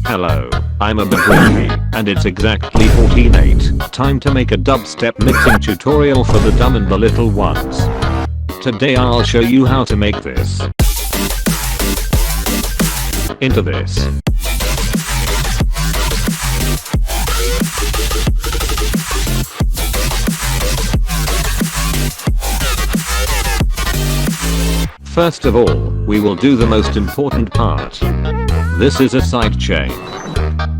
Hello, I'm a baby, and it's exactly 14:08. Time to make a dubstep mixing tutorial for the dumb and the little ones. Today I'll show you how to make this. Into this. First of all, we will do the most important part. This is a side chain.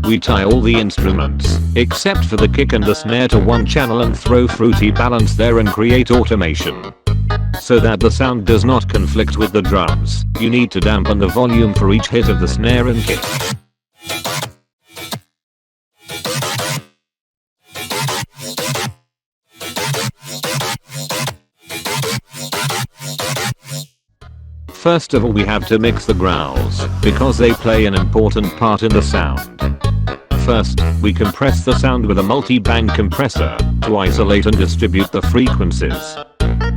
We tie all the instruments, except for the kick and the snare, to one channel and throw fruity balance there and create automation. So that the sound does not conflict with the drums, you need to dampen the volume for each hit of the snare and kick. First of all, we have to mix the growls, because they play an important part in the sound. First, we compress the sound with a multi-band compressor to isolate and distribute the frequencies.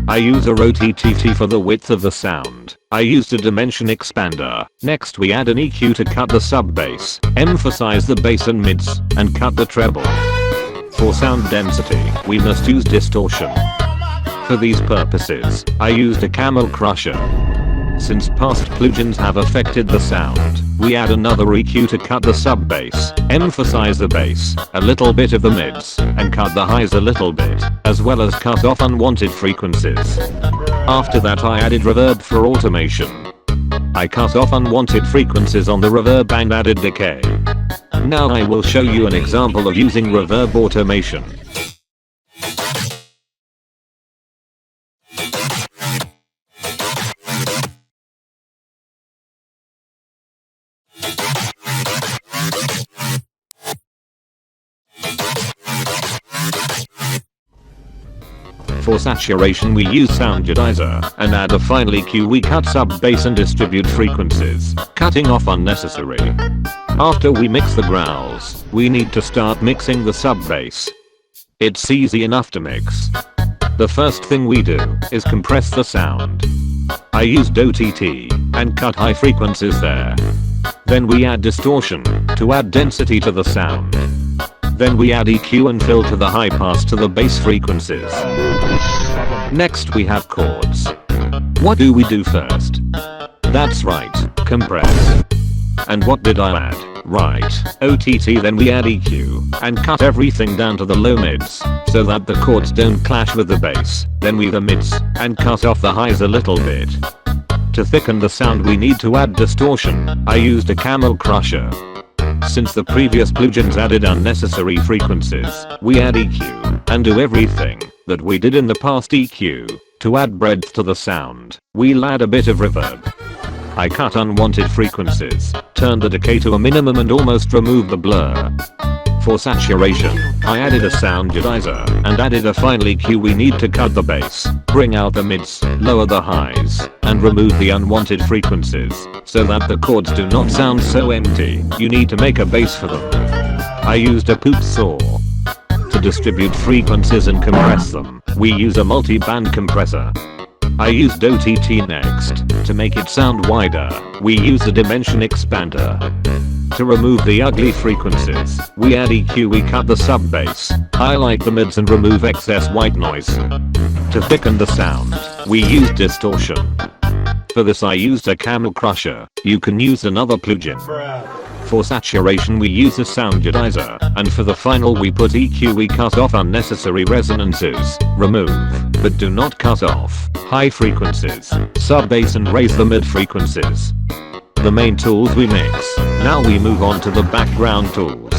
I use a ROTTT for the width of the sound. I used a dimension expander. Next, we add an EQ to cut the sub-bass, emphasize the bass and mids, and cut the treble. For sound density, we must use distortion. For these purposes, I used a camel crusher. Since past plugins have affected the sound, we add another EQ to cut the sub-bass, emphasize the bass, a little bit of the mids, and cut the highs a little bit, as well as cut off unwanted frequencies. After that, I added reverb for automation. I cut off unwanted frequencies on the reverb and added decay. Now I will show you an example of using reverb automation. For saturation, we use soundjedizer and add a final EQ. We cut sub-bass and distribute frequencies, cutting off unnecessary. After we mix the growls, we need to start mixing the sub-bass. It's easy enough to mix. The first thing we do is compress the sound. I used OTT and cut high frequencies there. Then we add distortion to add density to the sound. Then we add EQ and filter the high pass to the bass frequencies. Next we have chords. What do we do first? That's right, compress. And what did I add? Right, OTT. Then we add EQ and cut everything down to the low mids so that the chords don't clash with the bass. Then we the mids and cut off the highs a little bit. To thicken the sound, we need to add distortion. I used a camel crusher. Since the previous plugins added unnecessary frequencies, we add EQ and do everything that we did in the past EQ to add breadth to the sound. We'll add a bit of reverb. I cut unwanted frequencies, turned the decay to a minimum and almost removed the blur. For saturation, I added a soundjedizer and added a final EQ. We need to cut the bass, bring out the mids, lower the highs, and remove the unwanted frequencies so that the chords do not sound so empty. You need to make a bass for them. I used a poop saw to distribute frequencies and compress them. We use a multi-band compressor. I used OTT next to make it sound wider. We use a dimension expander. To remove the ugly frequencies, we add EQ. We cut the sub-bass, highlight the mids and remove excess white noise. To thicken the sound, we use distortion. For this I used a camel crusher. You can use another plugin. For saturation we use a soundjedizer, and for the final we put EQ. We cut off unnecessary resonances, remove, but do not cut off, high frequencies, sub-bass and raise the mid frequencies. The main tools we mix. Now we move on to the background tools.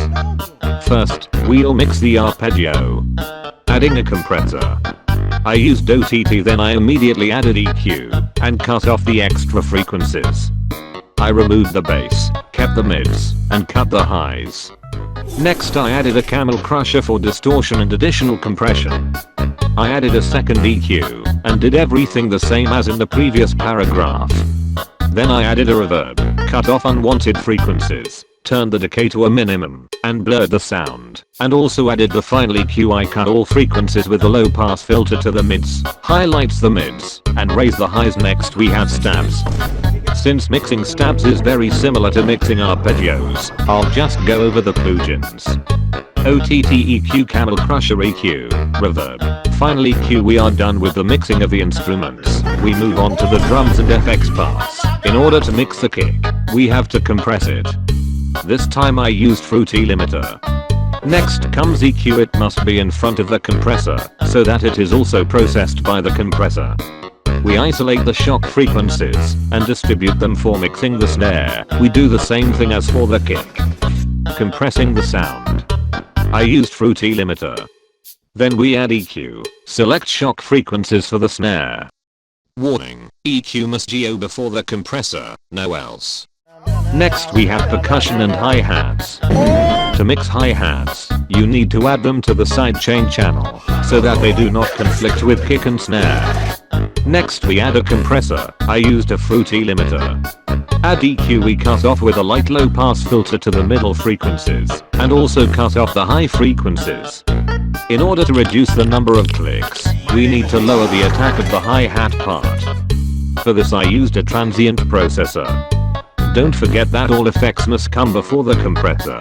First, we'll mix the arpeggio, adding a compressor. I used OTT, then I immediately added EQ and cut off the extra frequencies. I removed the bass, kept the mids, and cut the highs. Next I added a camel crusher for distortion and additional compression. I added a second EQ and did everything the same as in the previous paragraph. Then I added a reverb, cut off unwanted frequencies, turned the decay to a minimum, and blurred the sound, and also added the final EQ. I cut all frequencies with the low pass filter to the mids, highlights the mids, and raise the highs. Next we have stabs. Since mixing stabs is very similar to mixing arpeggios, I'll just go over the plugins. OTT EQ, Camel Crusher EQ, Reverb, Final EQ. We are done with the mixing of the instruments. We move on to the drums and FX parts. In order to mix the kick, we have to compress it. This time I used Fruity Limiter. Next comes EQ. It must be in front of the compressor, so that it is also processed by the compressor. We isolate the shock frequencies and distribute them for mixing the snare. We do the same thing as for the kick. Compressing the sound, I used Fruity Limiter. Then we add EQ, select shock frequencies for the snare. Warning, EQ must go before the compressor, no else. Next we have percussion and hi-hats. To mix hi-hats, you need to add them to the sidechain channel, so that they do not conflict with kick and snare. Next we add a compressor. I used a Fruity Limiter. Add EQ. We cut off with a light low pass filter to the middle frequencies, and also cut off the high frequencies. In order to reduce the number of clicks, we need to lower the attack of the hi-hat part. For this I used a transient processor. Don't forget that all effects must come before the compressor.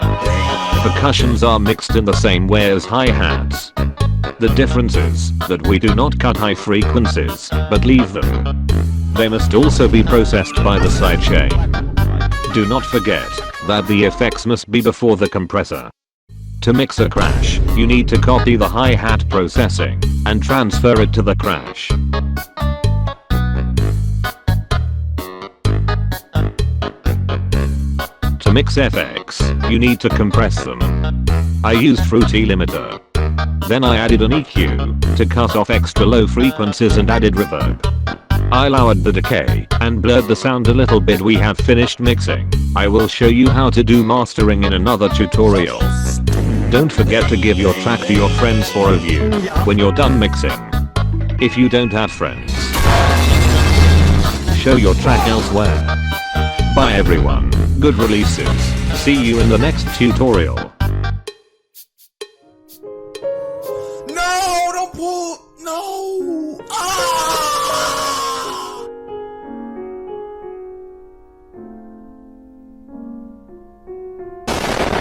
Percussions are mixed in the same way as hi-hats. The difference is that we do not cut high frequencies, but leave them. They must also be processed by the sidechain. Do not forget that the effects must be before the compressor. To mix a crash, you need to copy the hi-hat processing and transfer it to the crash. To mix FX, you need to compress them. I used Fruity Limiter. Then I added an EQ to cut off extra low frequencies and added reverb. I lowered the decay and blurred the sound a little bit. We have finished mixing. I will show you how to do mastering in another tutorial. Don't forget to give your track to your friends for review when you're done mixing. If you don't have friends, show your track elsewhere. Bye everyone, good releases. See you in the next tutorial. No, don't pull, no.